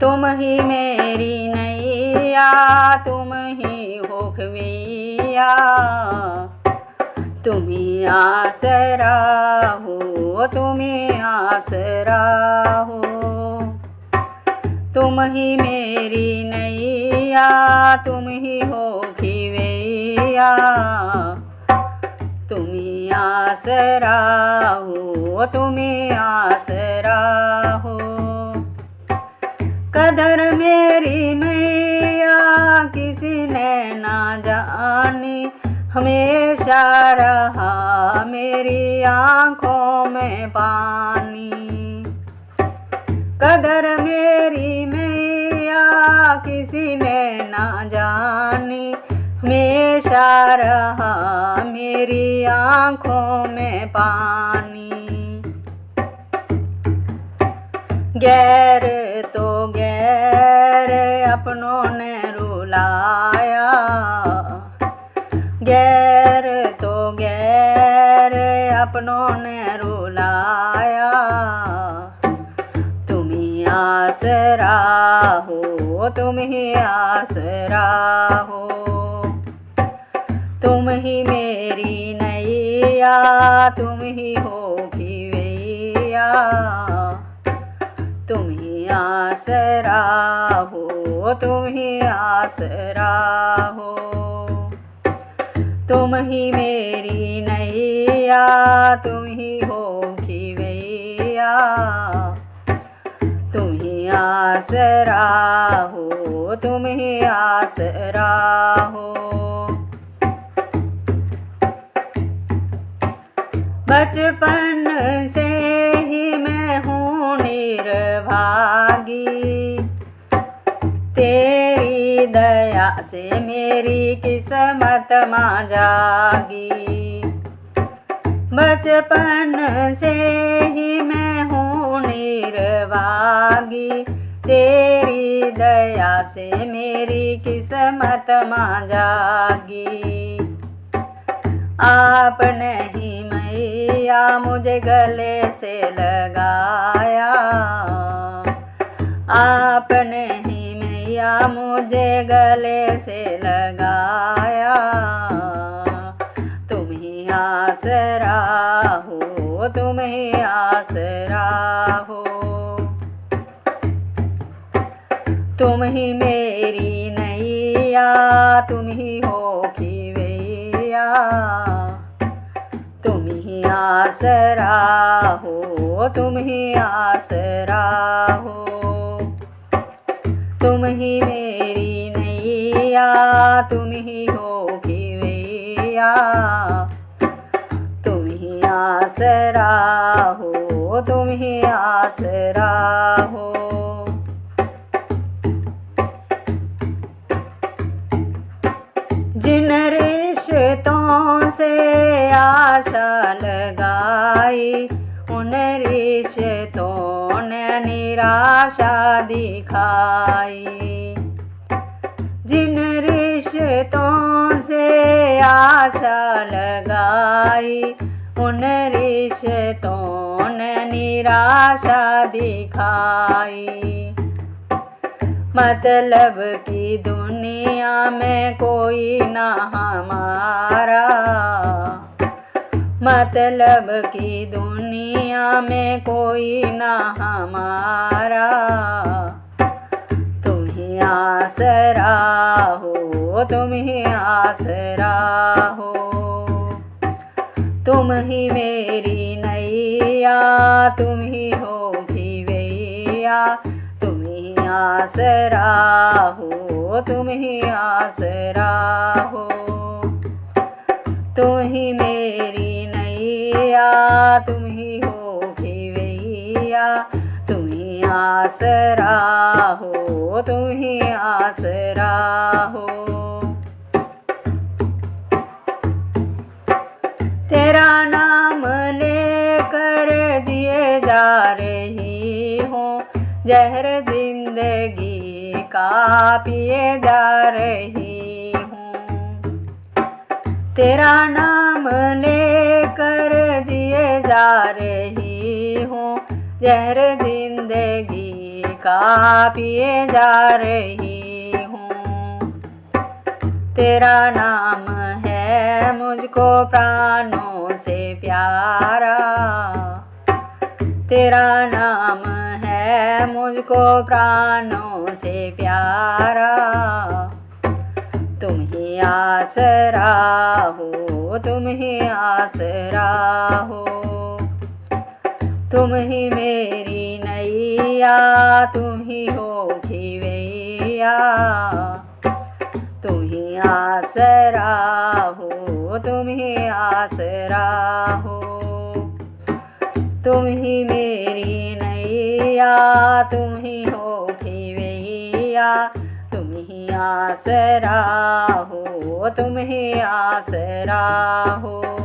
तुम ही मेरी नैया, तुम ही हो खवैया, तुम ही आसरा हो, तुम ही आसरा हो। तुम ही मेरी नैया, तुम ही हो खिवैया, तुम ही आसरा हो, तुम ही आसरा हो। कदर मेरी मैया किसी ने ना जानी, हमेशा रहा मेरी आँखों में पानी। कदर मेरी मैया किसी ने ना जानी, हमेशा रहा मेरी आँखों में पानी। गैर तो गैर अपनों ने रुलाया, गैर तो गैर अपनों ने रुलाया, तुम ही आसरा हो, तुम ही आसरा हो। तुम ही मेरी नैया, तुम ही हो खिवैया, तुम ही आसरा हो, तुम ही आसरा हो। तुम ही मेरी नैया, तुम ही हो खिवैया, तुम ही आसरा हो, तुम ही आसरा हो। बचपन से ही मैं हूँ निर्भागी, तेरी दया से मेरी किस्मत माँ जागी। बचपन से ही मैं हूँ निर्भागी, तेरी दया से मेरी किस्मत माँ जागी। आपने ही मैया मुझे गले से लगाया, आपने ही मैया मुझे गले से लगाया, तुम ही आसरा हो, तुम ही आसरा हो। तुम ही मेरी नैया, तुम ही हो खिवैया, तुम ही आसरा हो, तुम ही आसरा हो। तुम ही मेरी नैया, तुम ही हो खिवैया, तुम ही आसरा हो, तुम ही आसरा हो। जिन रिश्तों से आशा लगाई, उन रिश्तों ने निराशा दिखाई। जिन रिश्तों से आशा लगाई, उन रिश्तों ने निराशा दिखाई। मतलब की दुनिया में कोई ना हमारा, मतलब की दुनिया में कोई ना हमारा, तुम ही आसरा हो, तुम ही आसरा हो। तुम ही मेरी नैया, तुम ही हो खिवैया, तुम ही आसरा हो, तुम ही आसरा हो। तुम ही मेरी नैया, तुम ही हो खिवैया, तुम ही आसरा हो, तुम ही आसरा हो। तेरा नाम लेकर जिए जा रही हूँ, जहर जिंदगी का पिए जा रही हूँ। तेरा नाम लेकर जिए जा रही हूँ, जहर जिंदगी का पिए जा रही हूँ। तेरा नाम है मुझको प्राणों से प्यारा, तेरा नाम है मुझको प्राणों से प्यारा। तुम ही आसरा हो, तुम ही आसरा हो, तुम ही मेरी नैया, तुम ही हो खिवैया। तुम ही आसरा हो, तुम ही आसरा हो, तुम ही मेरी नैया, तुम ही हो खिवैया। तुम ही आसरा हो, तुम ही आसरा हो।